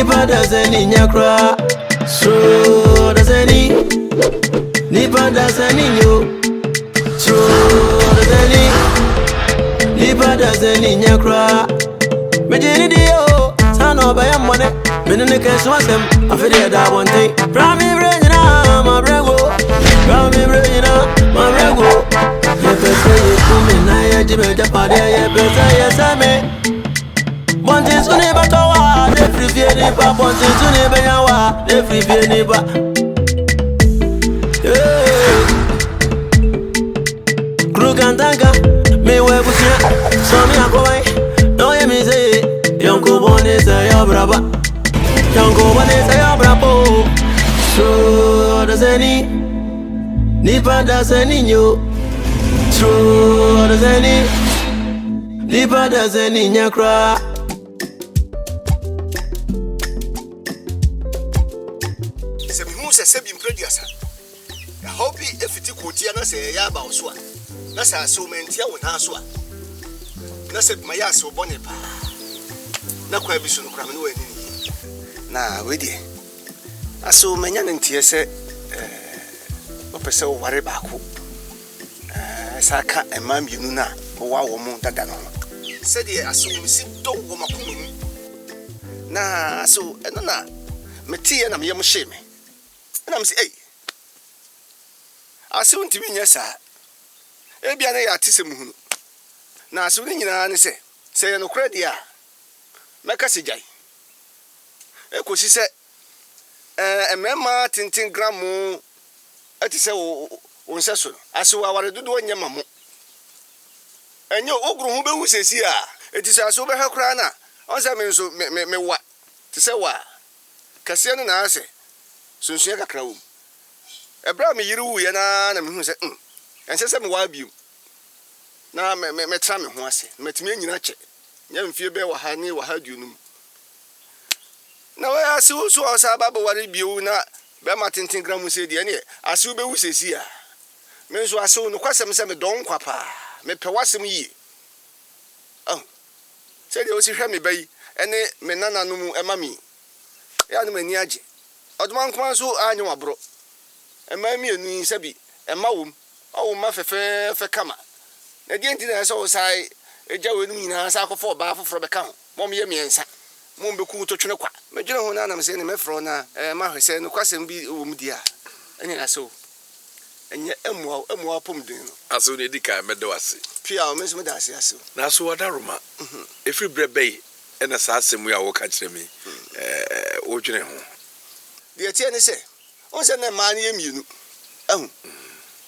Nipa dasani nyakra. So dasani. Nipa dasani yo. So dasani. Nipa dasani nyakra. Mejini dio. Sano baya mwane. Menene kesu asem. Afide da one thing. Prami brejina ma brego. Prami brejina ma brego. Yepese yekumi na yejibe japade yepese yesame. Bonti suni batowa, ne free vie ni ba. Bonti suni benyawa, ne free vie ni ba. Krugantanga, me webusia, so mi akowai. No ye mi say, yonko bone say yo braba, yonko bone say yo brabo. So Odasanii, nipa dasani nyo. So Odasanii, nipa dasani nyakra. Sebi mprediasa. Ya hobi efiti kotia na se ya ba oso a. Na sa so mentia wo na so a. Na se maya so bone pa. Na kwa bi so no kra me no ani ni. Na we die. Aso menya ntie se opese wo ware ba ko. Saka emam yinu na wo wa wo mu dada no. Se die aso misi do wo makomu. Na aso eno na metie na me yem hye me. And I'm saying, hey, I soon to be yes, Ebiana artism. Now, soon in say, no credit, make us a jay. Echo, she said, a mamma tinting gramu at the cell on session. I saw our do one yamamu. And your ogre who says here, it is as over her crana. Also, me what to say what? Cassian and I say. Sunsuya kakra wo ebra me yiru ye na me hu se ense se me wa biu na me tra me ho ase metime nyina che nya mfie be wa ha ni wa ha duonum na wa ase wo so osa baba ware biu na be ma tintin gram se de ne ase wo be wu sesi a me so ase wo no kwasem se me don kwa pa me pe wasem yi se de o si hwe me bayi ene me nananom emami ya no mani age Odman kwanso anyo abro. Ema mi enu sabi, ema wom. Awo ma fefe kama. Na die nti na so wo sai eja wenu nyina sa akofo ba afoforo beka ho. Mom ye miensa. Mom beku to twene kwa. Medwene ho na na mse ne mefro na ma hwese no kwasem bi wo mu dia. Ene aso. Enye emua pom din no. Aso ne dika medo ase. Pia o meso da ase aso. Na so wada roma. Efri brebe ena sa asemu ya wo ka kire me. Wo dwene ho. The atene say, on say na man ye mienu.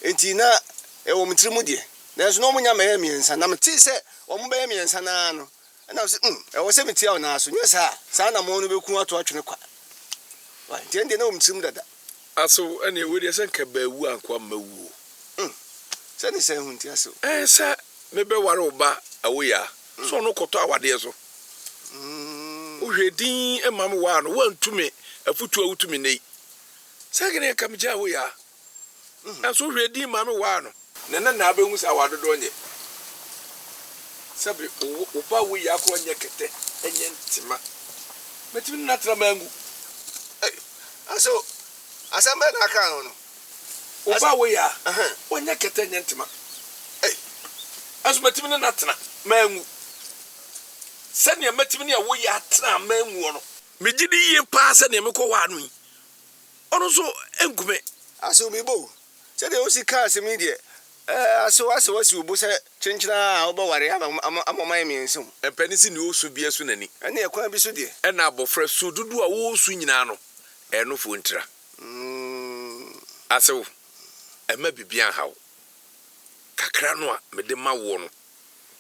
Enti na e wo mtrimu de. Na so no munya ma ye miensa na mti say wo mo ba ye miensa na no. Na say e wo say mti a na so nyesa sa na mo no beku ato atwene kwa. Wa enti na wo mtrimu dada. Aso ene we de say ka baawu ankwa mawu. Say ni say hunti aso. Say me be ware oba awoya. So no koto awade so. Uhwedin emam wa no wantume afutu awutumi nei sagene kamja wo ya na so hwedi mame wa no na abehu sa wadodo nye sabe oba wo ya ko nye kete enye ntima metimi na tra mangu aso asamba na aka no oba wo ya onye kete enye ntima aso metimi na tra mangu sane metimi na wo ya tra mangu no Mejidi ye pass ne meko wa anu. Ono so enkume. Aso mi bo. Se de o si ka se mi de. Aso wasi obo se chinchina obo ware amoma mi nso. Empanisi ni o su bia su nani. Ene e kwa bi so de. E na abofra su dudu a wo su nyina no. E no fo ntira. Aso ema bibia hawo. Kakra no a me de ma wo no.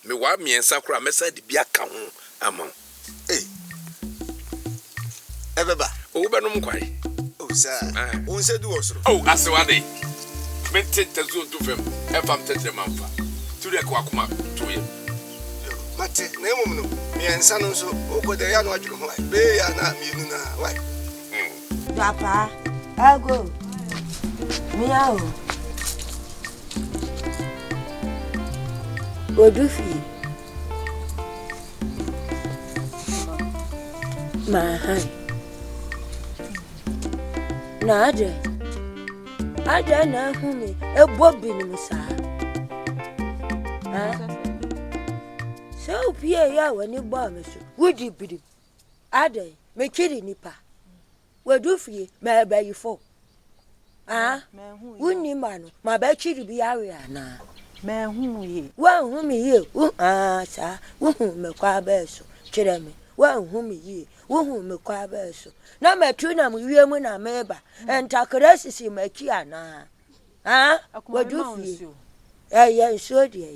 Me wa miensa kura mesa de bia ka ho ama. Ebeba o be no mkwai o sa o nse du osoro o asewade mente tezo du fem e fam tetre manfa turi akwa kuma toye mate na emom no mi ensa no so o ko de ya no adwuru ho ai be ya na mi nu na wai papa ago miao odufi ma hai Na Ada na humi Bobby ni musa. So pia ya wani bomb so. Would be Ada me kiri nipa. We do free me ba you for. Wunni manu ma ba kiri bi yawe na. Me hu ye. Wa hu mi ye. Sa wo hu me kwa ba so. Kire me. Wa hu mi ye. Wo hu me kwa ba so. Na metu na mu wie mu na meba. Entakrasisi maki ana. What do you? Yeah, so dear.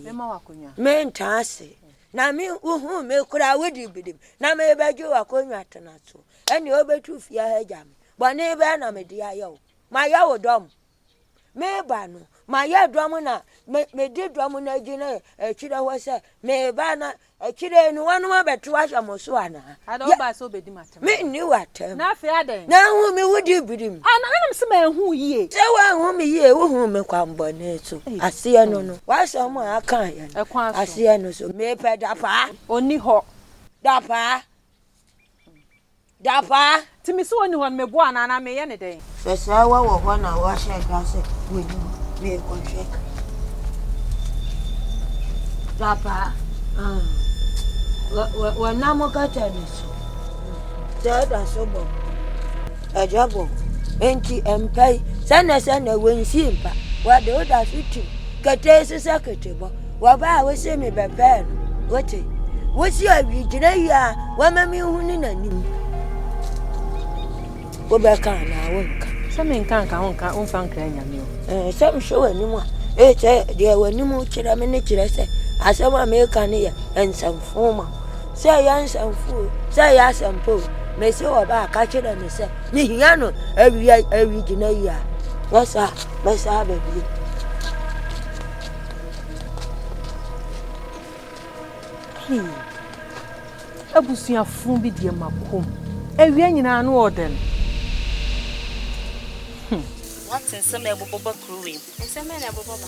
Me ntase. Na me who me kura wodi bidim. Na me beju akonya atanaso. Eni obetu fia hagam. Bone be na me dia yo. Ma ya wodom. Me ba no. Ma ya dom na me di dom na gina kire ho se me ba na kire no wanu ma betu ahwamo so ana. Ada ba so bedi matem. Me ni watem. Na afi aden. Na hu me wodi bidim. Na nam se ma hu yie. Se wa hu me yie wo hu me kwambone so. Ase no. Wa so mo aka ya. Ase no so me pe dapa. Oni ho. Dapa. Timi so oni ho me bo ana na me ye ne den. Se wa wo ho na wa she gase we me ko she. Dapa. Wa na mo ka tani so. Da so bo. Ajabo. Enti empai. Sana wensi mpa. Wa de oda fitu. Kete sisa kete bo. Wa ba we se me bepe no. Wote. Wo si awi gina ya wa mami hu ni nanim. Wo be kan na wonka. Se me nka wonka onfa nkra nyame o. Se me hwe wanim a. Se de wanim kira me ne kira se. Asema me kan ya ensamfoma. Se ya ensamfo. Se ya sampo. Me se oba ka kira me se. Ni hia no awi gina ya. Wasa baby. Abusia fun bi de makom. Awi nyina no odel. What's in some eboboba crewing? And some men eboboba.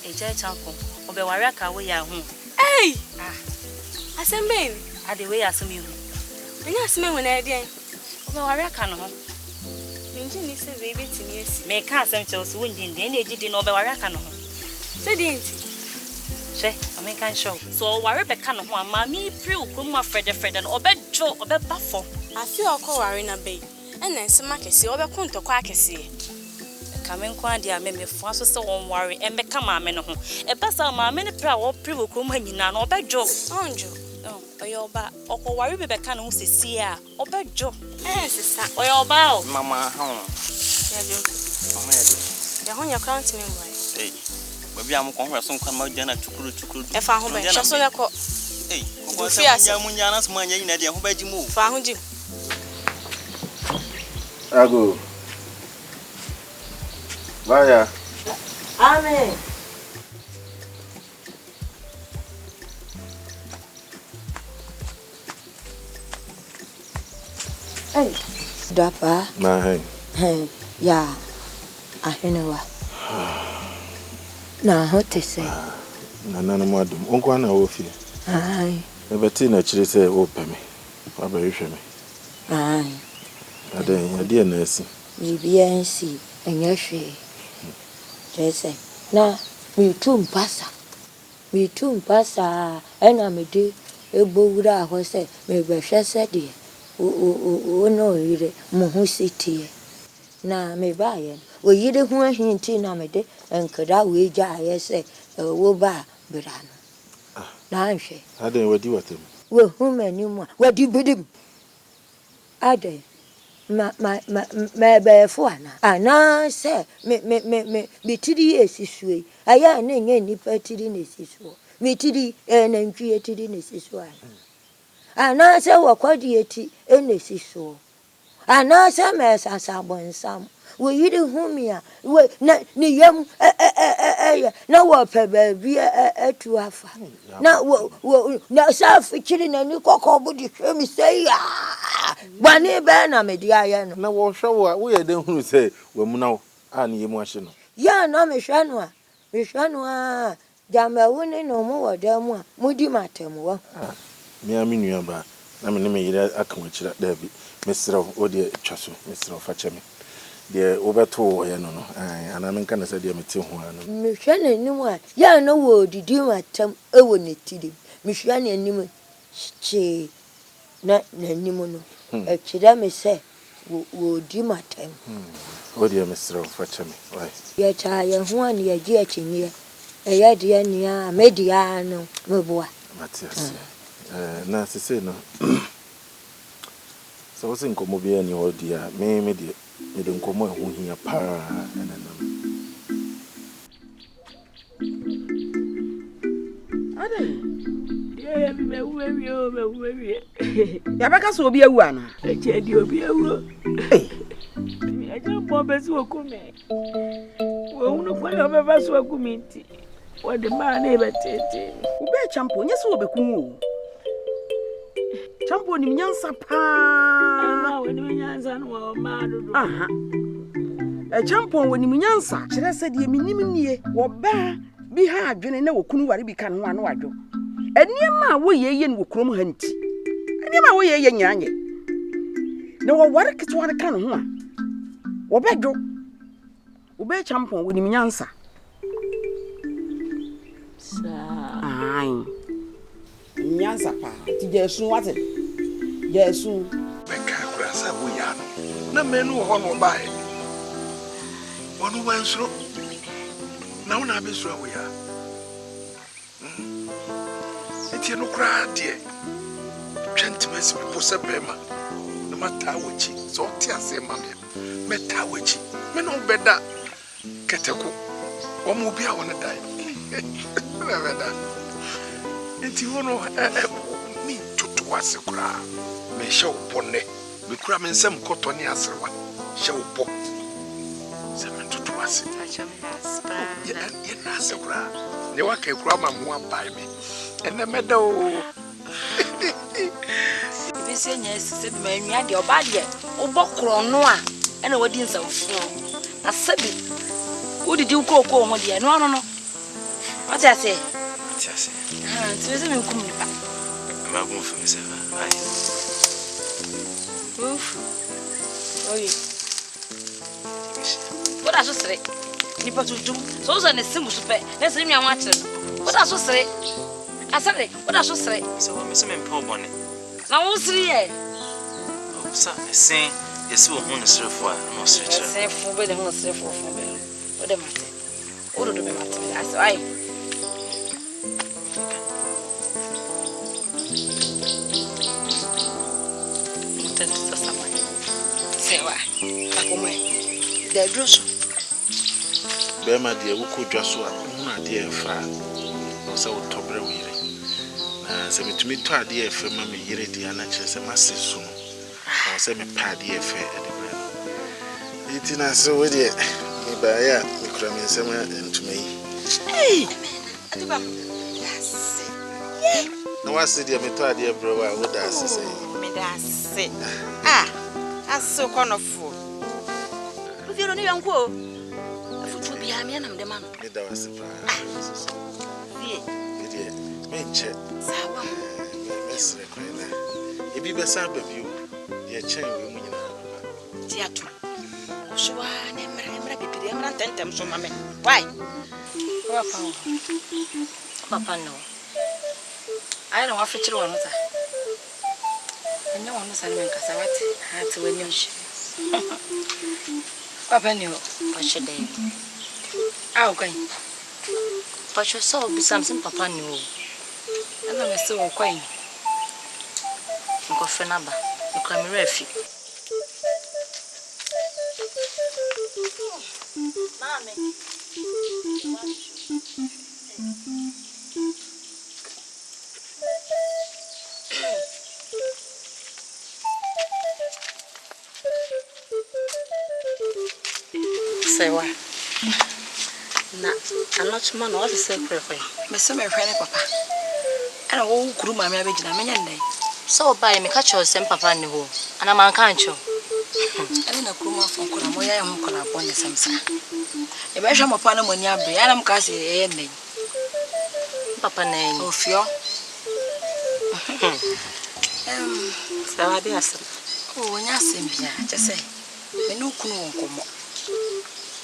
A judge uncle, or be waraka way ya home. Hey! I said, men, Are the way I assume you. and yes, men when I did. Well, waraka no. Minjin is a baby to me. Make us some chose winding, then they didn't over waraka no. Said it. Say, I make can show. So, Waraka no one, mammy, Pru, Kuma, Fred, and Obed Joe, Obed Buffo. I feel I'll call Arena Bay, and then some Macassi over Conto Quackassi. Come in, Quandia, maybe Francis so won't worry, and become a man. A pass on my many prow, Pru, Kuma, Obed Joe. Anjo. Oh, your back, or worry, Rebecca, who see ya, Obed Joe. Eh, sister. Or your bow. Mama, home. You're on your counting boy. Hey, maybe I'm going to some come out Jana to cool. If I home, just so I call. Hey, what's your Munyanas money in the home you move? Found you. I go. Bye. Amen. Hey, Dapa. My Hey, yeah. Ahenewa. Na what to say? Nana madam, Uncle na ofi. Aye. Ebeti na chiri say open me. Aba yehwe me. Aye. Aden, ade na asi. Bibia nsi enye hwe. Jese. Na mi tu mpasa. Ena me de egbowura aho se me behwe se de. O no yire mo ho sitie. Na me ba ye. O yire ho ahinti na me de enkada we gya ye se wo ba birano. Na nhwe. Aden wadi watem. We hu mani mu. Wadi bidim. Aden. Ma be fo ana se me bitiri esisue aya na nye nipa tiri na esisuo bitiri na ntwie tiri na esisuo ana se wakwadi eti na esisuo ana se me sasa bonsam we yiri humia we na ni yam na wo pe ba bi atu afa na wo na safi kiri na ni kokobu di hwemi sei ya bani be na me di aye no Na wo hwe wo ye den hunu say we mu na a ne yemu ahye no. ya na me hwanu a jama woni no mu woda mu a mudi matem wo Me ami nua ba. na me ne me yire aka wachira da bi mesrɛ o de twaso mesrɛ fa kyɛ me de obeto wo ye no no ana me nka na sɛ de mete ho ano me hwɛ n'anim a ya na wo didi matam ewo ne tiri me hwɛ n'anim che na n'anim no kyerɛ me sɛ wo di matam o de mesrɛ fa kyɛ me wai ya cha ya ho an ya ji akyinye ya de ne a media no meboa Matias na sese no so what's in komo bia ni hodi a me de nkomo ho hia pa enanam ade ye me wuwe ya baka so obi awu ana eche di obi awu mi aja bo be so okumi wo hunu kwa yo be ba so okumi nti wo de ma na e betete wo be champo nya so obekun o champo ni nyansa pa ma wo ni nyansa no wo ma dodo aha champo wo ni nyansa kire se de minim nie wo ba bi ha adwene na wo kunu ware bi kan ho ano adwo eniema wo yeye no krom ha nti eniema wo yeye nyanye na wo ware kitwa ne kan ho a wo bedwo wo be champo wo ni nyansa ai nyansa pa ti jesu wate jesu beka kurasa wo ya no na menu ho no bae wonu wansuro na wona abesura wo ya eti no kra de twentimesi po se bema na mata wachi so ti ase ma me meta wachi me no beda keteko wo mo bia wona dai na beda enti wono mi tutu wase kra me hye wo bonne me kura me nsem koto ne aserwa hye wo bo se me tutu wase ye na se kra ne wa ka kura ma mo abai me ene meda o bisi nya sise bi ma nwa de oba de obokro no a ena wadi nsawfo na sabi udidi ukoko ho de no no ati ase tu me nkum nipa ma gun fu mi se va ai uf oye wada so sere nipa tutum so ne simu super na sere mi anwa akere wada so sere asare wada so sere so me se me mpa obone na wo sere ye o sa sen yesi wo hu ne sere fo a no sere kire sen fo be de hu sere fo be o de mate o do be mate aso ai sewa akoma de droso be ma de wo ko dwa so a hu na de efa no se wo tobre wo yire na se metumi to ade efa ma me yire de ana kire se ma se su no se me pa de efa de bra iti na so wo de mi ba ya mi kura me se ma ntuma yi adiba no wase de me to ade bro wa wo da se me da se aso konofo uviro ni yanko afutu bia me na mde mano me da wase pa vie vie me nche sawa mesre kwena ebi be sa ba bio ye chen we mu nyina tiatu oswa ne mra bibiri mra tentem so mame why papa no ai no afechire wono ta enya wono sa ne nkasa wate ati wanyo papa ni o pachede au kan pacho so bisamsim papa ni o ana me se wo kwan nko fe naba nko mi refi mame sewa na anotuma no office kwekwe me se me hwene papa ana wo kuru mame abegina menya ndai so buy me catch your sem papa ni ho ana man kan cho ana na kuru ma fon kora mo ya ho kora bo ne samsa e be hwa mo pa na mo ni abre ana mo ka se e ndai papa na ni ofio So I did ask. Oh, when I sing, just say, when you couldn't come.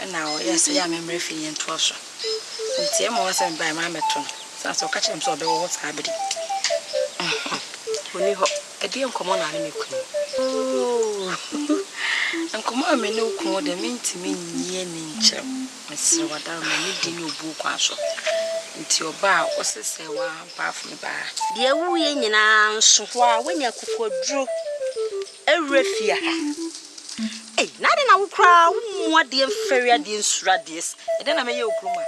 And now, yes, I am referring in 12. And Tim wasn't by my matron. So I'll catch him so the what's happening. When you hope a dear come on, I make oh, and come on, me no come the mean to me, ye nature. Mr. Wadam, I need you book also. Into your bar was a say one part from the bar. Dear, we ain't in an so far when you could drew a refia. Eh, not in our crowd, what the inferior deans radius, and then I may your cruma.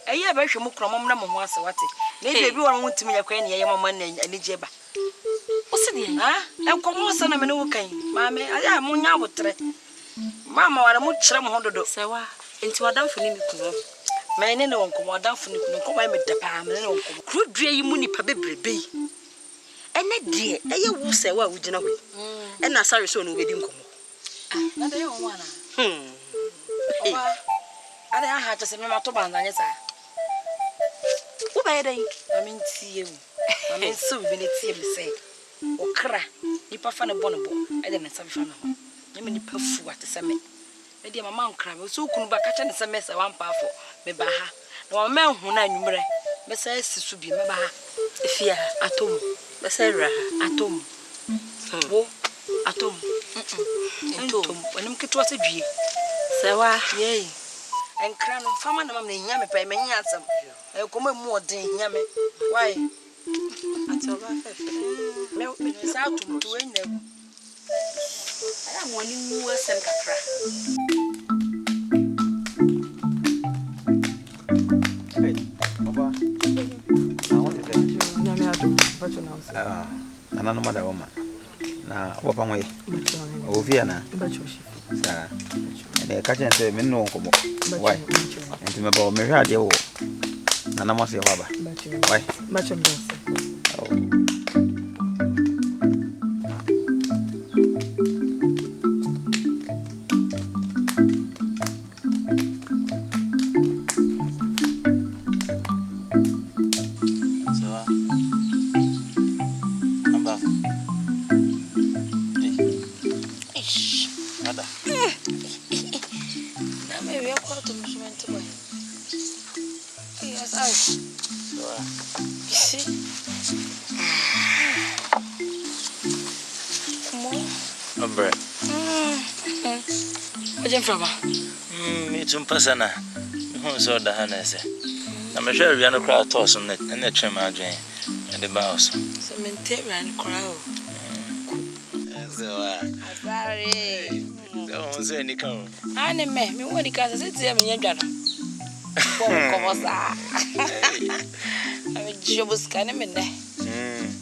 A year by your mukram, number once what it. Maybe everyone want to me a queen, a young man and a jabba. What's it, huh? And come on, son of an okay. Mamma, I am on your tray. Mamma, I'm much rum 100 sawa into a damn for me. My name won't come down for you, come by the palm and uncle. Could you money pabby? And that dear, I will say, what would you know? And I sorry, so no wedding come. Not the young one. I had to say, my toban, yes, I. Who by day? I mean, see you. I mean, so we need to say, oh, cry. You prefer a bonnet, I didn't have fun. You mean, you prefer what to say me. Maybe my mom cried, so couldn't back catching some mess. I want powerful. Me baha. No man who na numere. Me say sisu bi me baha. Efia atom. Me say ra atom. Wo atom. Atom. Onim ketwa se dwie. Se wa ye. Enkra no fama na mam na nya me pa me nya asam. E koma mu odin nya me. Why? Atoba fefe. Me say atom to enna. I am woni mu asem kakra. Ana no mada woman na wopa moye ovia na sa ene ka chen se me no nkomo why enti me ba me hwa ade wo na mo se hwa ba why macho ndo Pasana, who saw the Hannah? I'm sure we are not crowd toss on it and the trim our drain and the bows. Some and crowd. Sorry. Don't say any come. I never met me when he can't sit there in your gun. I'm a job was kind of in there.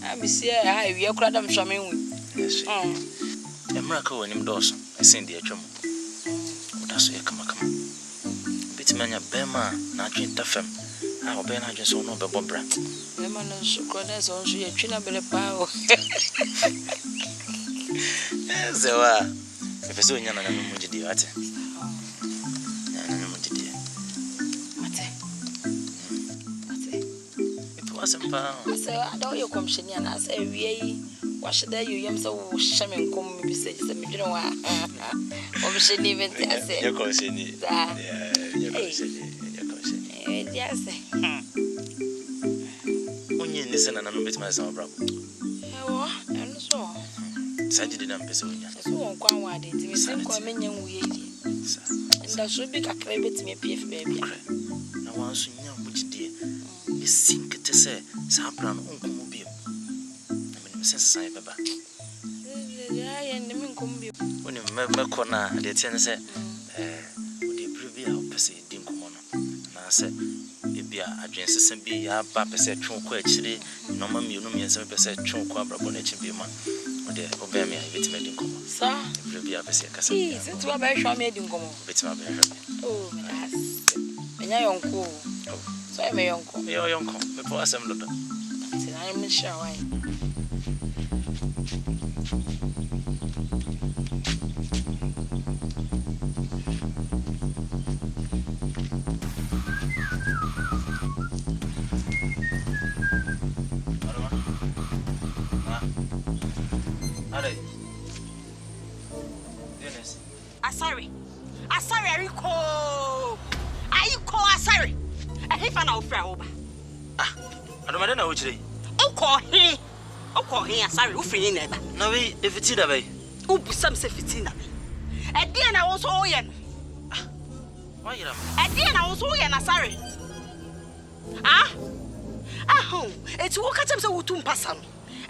I'm here, we are crowd. I'm shamming. Yes, a miracle in him doors. I send the chum. That's where come. Manya Bema, Najin Tafem. I will be not just on over Bobra. Lemon and sucrose on she a china belle power. So, if I saw you, I'm going to do it. It wasn't pound. So I don't you come shinny and I say, we wash there you am so shamming come beside the middle. Or we should even say, you're going to say, yes. Only listen and I'm with myself, bravo. Oh, and so. Said you didn't piss on you. So, one word, it is a common young way. And that should be a credit to me, PF baby. Now, once you know which dear, you sink to say, Sabran, Uncle Mobile. I mean, Mrs. Cyber. I and the men come be when you remember corner, the tenor said, Bibia agency and be ya papa said true quetchy, no mammy, no means a percent true quabra bonnet be man. Or the Obama, it's made in common. Sir, Bibia Pesca, it's what I shall made in common. It's my baby. Oh, yes. And your uncle. So I'm a uncle. Your uncle, before some little. I'm not sure why. Yes. Asare, I call Asare. I hate an old friend. Ah, I don't know which day. Oh, call him. Asare, who free never. No, if it's either way. Oh, some say 15. At the end, I was all in. Why you? At the end, I was all in Asare. Ah, it's what catch him so to pass on.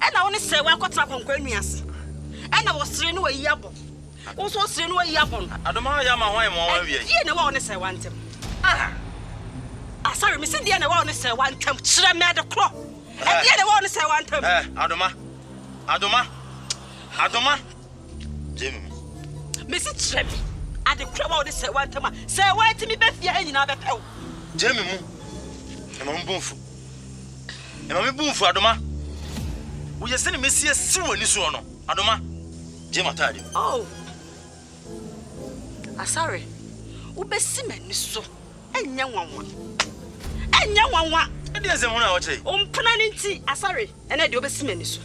And I only say, well, got up on Quenias. And I was trained away yabon. Also, trained away yabon. I don't mind my wife. You know, I say one time. Ah, sorry, Miss Indiana, I want to say one time. Should I made a claw? And the other one to say one time. Adoma. Jim. Mrs. Trevi, I the crowd to say one time. Say, why to me, Beth, you're in another pill. Jimmy, I'm on boom. I'm a boom for Adoma. We are sending Messiah soon in this one. Adoma. Jim, I tell you. Oh, sorry. Ube Simon is so. And young one. And young one. It is a one I would say. Planning sorry. And I do be Simon is so.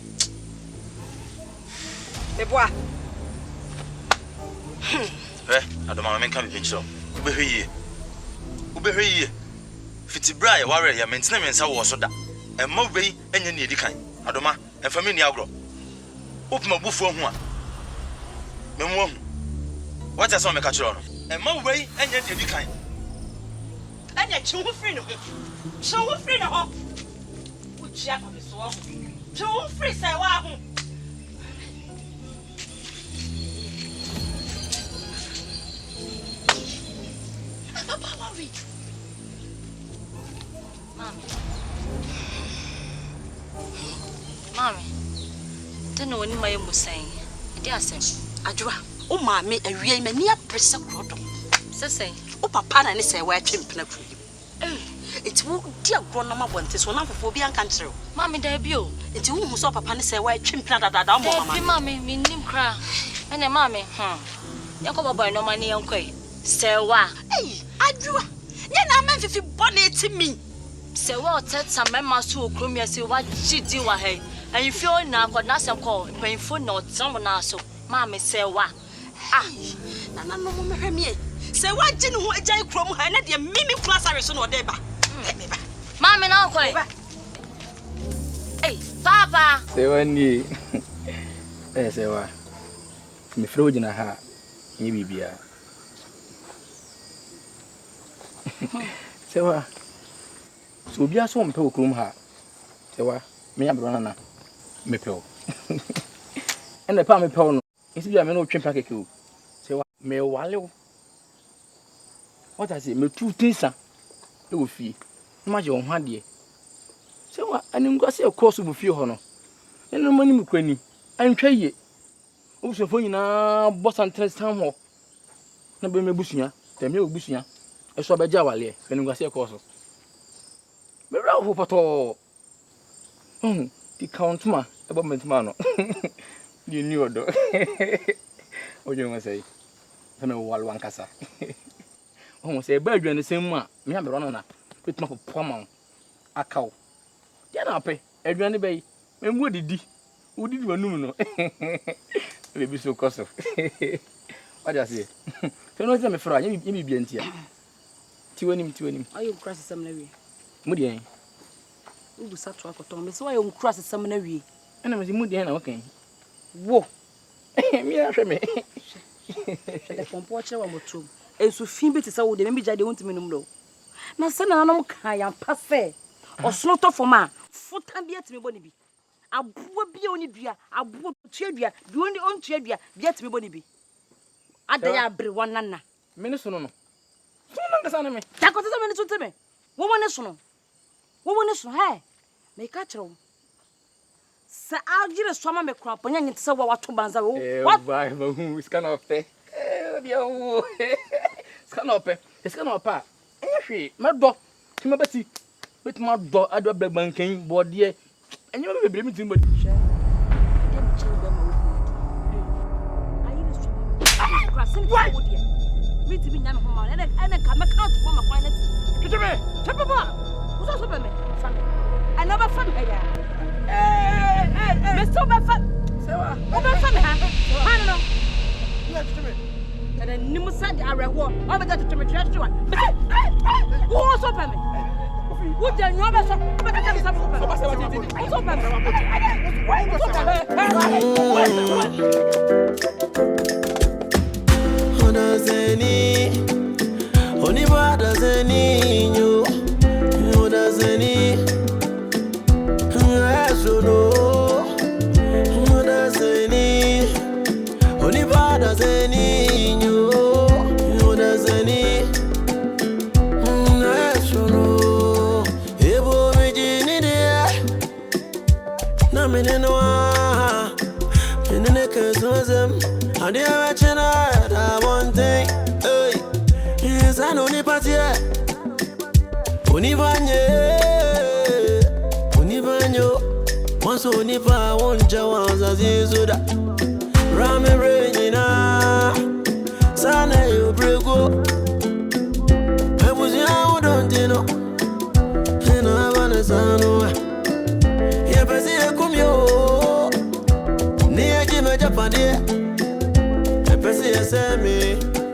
The boy. Adoma, I can't be so. Ube here. Fitibra, warrior, maintenance, I was so that. And Mowbray, and you need the kind. Adoma, and for me, Niagro. Open my booth for one. No, what I saw me catch on. And Mowbray, and you need the kind. And yet, two free. So free the hop. Would Jack of his walk? Two free, say, wow. Mommy, don't know what my was saying. Dear Sam, Adra, oh, mammy, a real mania press a crottle. Say, oh, papa, and say, where chimping. It's what dear grandma wants one for being country. Mammy debut. It's who saw papa and say, where chimping that down, mammy, mean him cry. And a mammy, Yakoba boy, no money, uncle. Say, why? Hey, Adra, then I meant if you bonnet to me. Say, well, tell some members who come here, say, what she do, hey. And you feel now, got nothing called, painful note, someone else. Mammy, say, what? Ah, Nana, no more me. Say, what didn't want a giant chrome, and let your mimi class are so or deba. Mammy, now, quite. Hey, Papa. Say, one ye. Say, what? Me frozen a hat. You be a. Say, what? So be a swamp pill room hat. Say, what? Me have run me pill. And the palm pill. It's be a man of trim packet. Say, what? Me wallow. What I say, me 2 things, sir. You will fee. Much on 1 year. So what? And I'm going to say a course of a few honor. And no money, Quenny. I'm trying it. Also, for you now, boss and test town hall. No be me bushia, the meal bushia. I saw by Javali, when I'm going to say a course. Me hope at all. The count ma, about Mano. You knew it, though. What do you want to say? I'm a wall one cassa. Almost a bird in the same one. Me have run on with my poor man. A cow. Then I'll pay. Adrian Bay. And what did you know? Maybe so cost of. What I say? So no time for you be in here. To him. Are you cross the seminary? Moody. You do such work on me, so I will cross the seminary. And I was in Moody, okay. Whoa. Me, I me. The composure of a true. And so, Fimby is all the image I don't mean no. Now, son, I don't care, passe or slaughter for ma. Foot and be at me, Bonnie. I would be only beer, I would cheer, do only own cheer, yet me, Bonnie. I dare bring one nana. Minister, no. So understand me. That was a minute to me. Woman is no. Woman is no. Hey, make a true. Sir, I'll get a swammer crop when you say what to Banza. What? Who is kind of pay? It's kind of pay. It's kind of pay. My dog, my Betty, with my dog, I do a black banking board, dear. And you will be able to Why would you? Me to be young home and I come out from my planet. To me, Chapapa, who's also me? I never found her. Mr. Buffett, so, I don't know. to me. And then Nimu said, I read what? I'm a to me. Who also pay me? Who did you ever say? But I tell you something. What's Odasanii, Odasanii, Odasanii, Odasanii, Odasanii, Ebo mijini dia, na menenwa, menene kezozem, adi awachena da one thing, hey, yes I know ni patie, Univanyo, once Univa wonja wanza zizuda, Rame Regina, Sana you brego, Ebuzi I don't know, and I wanna sano, Yepesi kumyo, Nia Jima Japandi, Epesi semi.